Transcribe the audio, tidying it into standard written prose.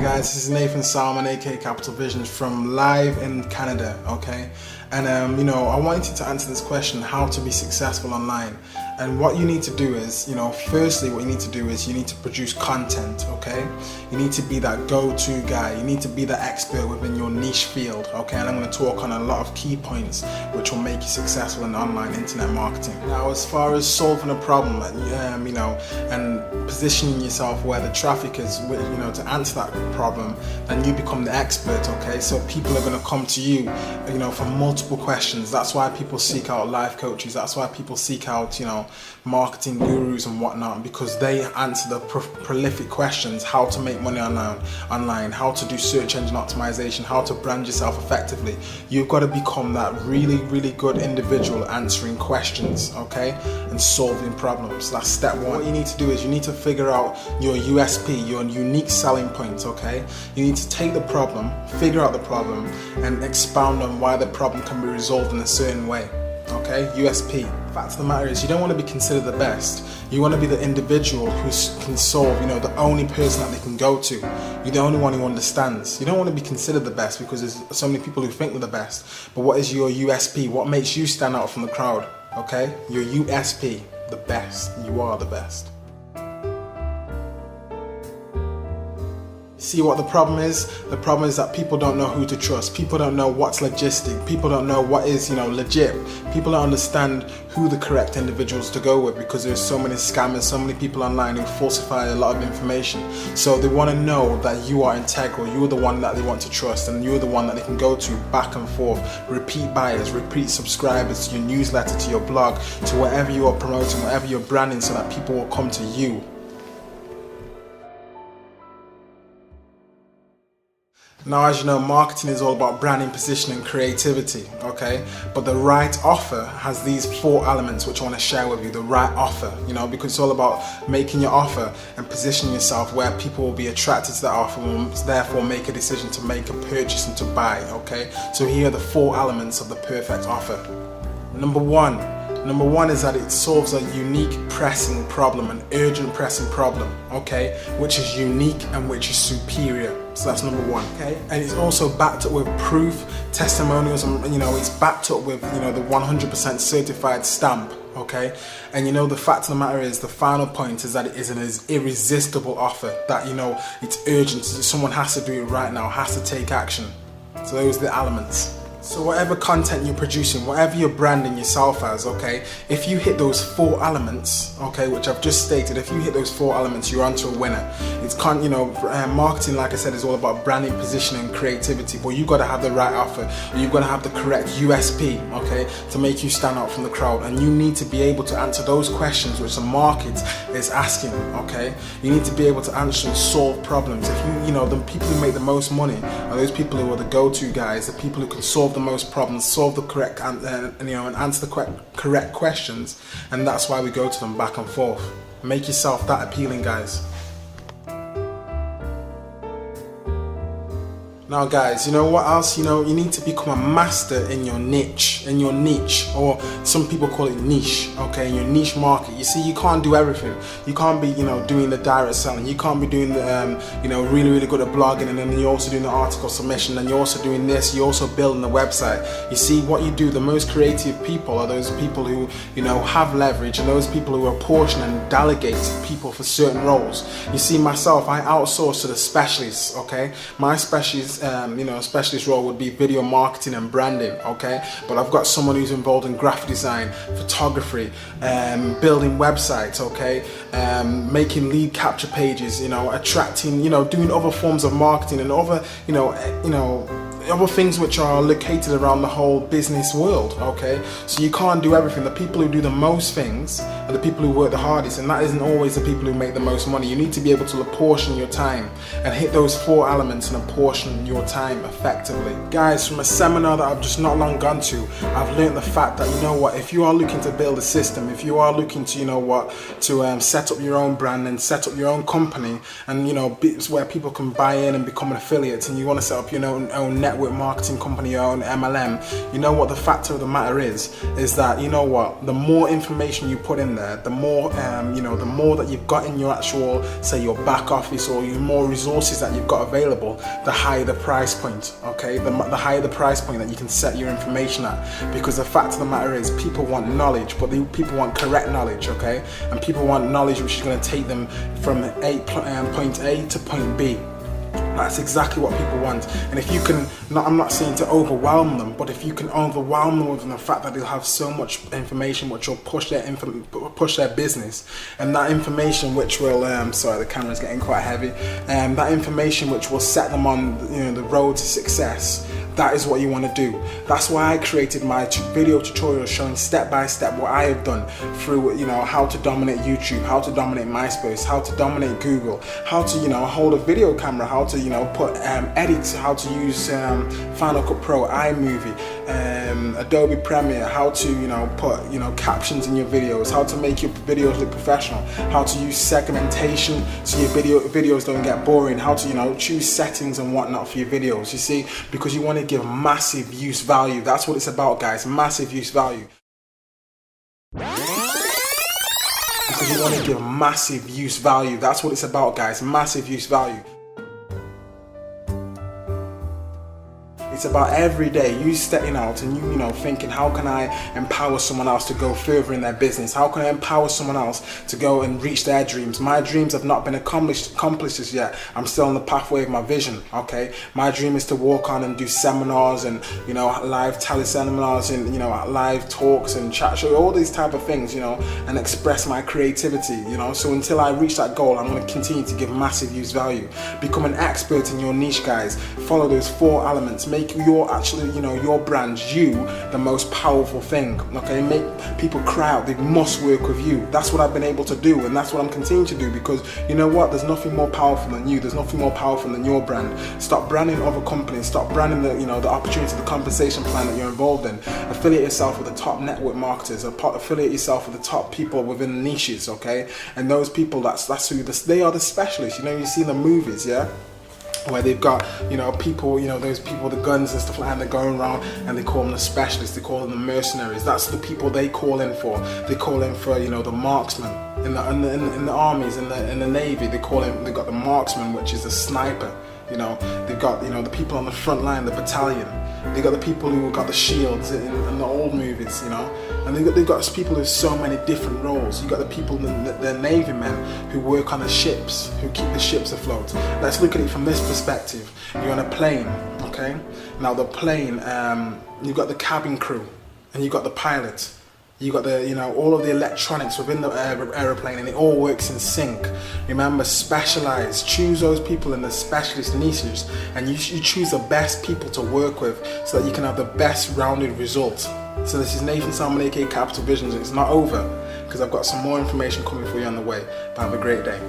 Guys, this is Nathan Salmon, aka Capital Visions, from live in Canada, okay? And I wanted to answer this question, how to be successful online. And what you need to do is, firstly what you need to do is you need to produce content, okay? You need to be that go-to guy. You need to be the expert within your niche field, okay? And I'm going to talk on a lot of key points which will make you successful in online internet marketing. Now, as far as solving a problem, and positioning yourself where the traffic is, to answer that problem, then you become the expert, okay? So people are going to come to you, for multiple questions. That's why people seek out life coaches. That's why people seek out, marketing gurus and whatnot, because they answer the prolific questions: how to make money online, how to do search engine optimization, how to brand yourself effectively. You've got to become that really, really good individual answering questions, okay, and solving problems. That's step one. What you need to do is you need to figure out your USP, your unique selling point, okay? You need to take the problem, figure out the problem, and expound on why the problem can be resolved in a certain way. Okay, USP. The fact of the matter is, you don't want to be considered the best. You want to be the individual who can solve, the only person that they can go to. You're the only one who understands. You don't want to be considered the best because there's so many people who think they're the best. But what is your USP? What makes you stand out from the crowd? Okay, your USP, the best. You are the best. See what the problem is? The problem is that people don't know who to trust. People don't know what's logistic. People don't know what is, legit. People don't understand who the correct individuals to go with, because there's so many scammers, so many people online who falsify a lot of information. So they want to know that you are integral. You're the one that they want to trust, and you're the one that they can go to back and forth. Repeat buyers, repeat subscribers to your newsletter, to your blog, to whatever you are promoting, whatever you're branding, so that people will come to you. Now, as you know, marketing is all about branding, positioning, creativity, okay? But the right offer has these 4 elements which I want to share with you. The right offer, because it's all about making your offer and positioning yourself where people will be attracted to that offer and therefore make a decision to make a purchase and to buy, okay? So here are the 4 elements of the perfect offer. Number one is that it solves a unique pressing problem, an urgent pressing problem, okay, which is unique and which is superior. So that's number 1, okay? And it's also backed up with proof, testimonials, and it's backed up with the 100% certified stamp, okay? And the fact of the matter is, the final point is that it is an irresistible offer, that it's urgent, someone has to do it right now, has to take action. So those are the elements. So whatever content you're producing, whatever you're branding yourself as, okay, if you hit those 4 elements, okay, which I've just stated, if you hit those 4 elements, you're onto a winner. It's marketing, like I said, is all about branding, positioning, creativity, but you've got to have the right offer. You've got to have the correct USP, okay, to make you stand out from the crowd. And you need to be able to answer those questions which the market is asking, okay? You need to be able to answer and solve problems. If the people who make the most money are those people who are the go-to guys, the people who can solve the most problems, solve the correct and answer the correct questions, and that's why we go to them back and forth. Make yourself that appealing, guys. Now, guys, what else? You need to become a master in your niche, or some people call it niche, okay, in your niche market. You see, you can't do everything. You can't be, doing the direct selling. You can't be doing the, really, really good at blogging, and then you're also doing the article submission, and you're also doing this. You're also building the website. You see, what you do, the most creative people are those people who, have leverage, and those people who apportion and delegate people for certain roles. You see, myself, I outsource to the specialists, okay? My specialist specialist role would be video marketing and branding, okay? But I've got someone who's involved in graphic design, photography, building websites, okay? Making lead capture pages, attracting, doing other forms of marketing and other, other things which are located around the whole business world, okay? So you can't do everything. The people who do the most things are the people who work the hardest, and that isn't always the people who make the most money. You need to be able to apportion your time and hit those 4 elements and apportion your time effectively. Guys, from a seminar that I've just not long gone to, I've learned the fact that, if you are looking to build a system, if you are looking to, set up your own brand and set up your own company, and, where people can buy in and become an affiliate, and you want to set up your own network network marketing company, your own MLM, you know what the factor of the matter is that, you know what, the more information you put in there, the more, the more that you've got in your actual, say, your back office, or your more resources that you've got available, the higher the price point, okay? The higher the price point that you can set your information at, because the fact of the matter is people want knowledge, but people want correct knowledge, okay? And people want knowledge which is going to take them from point A to point B. That's exactly what people want. And if you can, I'm not saying to overwhelm them, but if you can overwhelm them with the fact that they'll have so much information which will push their business, and that information which will, sorry, the camera's getting quite heavy, that information which will set them on, the road to success, that is what you want to do. That's why I created my video tutorial showing step by step what I have done through, how to dominate YouTube, how to dominate MySpace, how to dominate Google, how to, hold a video camera, how to, put edits, how to use Final Cut Pro, iMovie, Adobe Premiere, how to, put, captions in your videos, how to make your videos look professional, how to use segmentation so your videos don't get boring, how to, choose settings and whatnot for your videos, you see, because you want to give massive use value. That's what it's about, guys, massive use value. Because you want to give massive use value. That's what it's about, guys, massive use value. It's about every day you stepping out and you thinking, how can I empower someone else to go further in their business? How can I empower someone else to go and reach their dreams? My dreams have not been accomplished as yet. I'm still on the pathway of my vision, okay? My dream is to walk on and do seminars and, live teleseminars and, live talks and chat show, all these type of things, and express my creativity, So until I reach that goal, I'm going to continue to give massive use value. Become an expert in your niche, guys. Follow those 4 elements. Make your your brand, the most powerful thing, okay? Make people cry out, they must work with you. That's what I've been able to do, and that's what I'm continuing to do, because you know what, there's nothing more powerful than you, there's nothing more powerful than your brand. Stop branding other companies, stop branding the opportunity, the compensation plan that you're involved in. Affiliate yourself with the top network marketers, affiliate yourself with the top people within niches, okay? And those people, that's who they are, the specialists. You see the movies, yeah, where they've got, people, those people with the guns and stuff like that, they're going around and they call them the specialists, they call them the mercenaries. That's the people they call in for. They call in for, the marksmen. In the armies, in the navy, they've got the marksman, which is the sniper. They've got, the people on the front line, the battalion. They got the people who got the shields in the old movies, and they've got people with so many different roles. You got the people, the navy men who work on the ships, who keep the ships afloat. Let's look at it from this perspective. You're on a plane, okay? Now the plane, you've got the cabin crew, and you've got the pilot. You got the, all of the electronics within the aeroplane, and it all works in sync. Remember, specialize. Choose those people in the specialist niches, and you choose the best people to work with so that you can have the best rounded result. So this is Nathan Salmon, aka Capital Visions. It's not over, because I've got some more information coming for you on the way. But have a great day.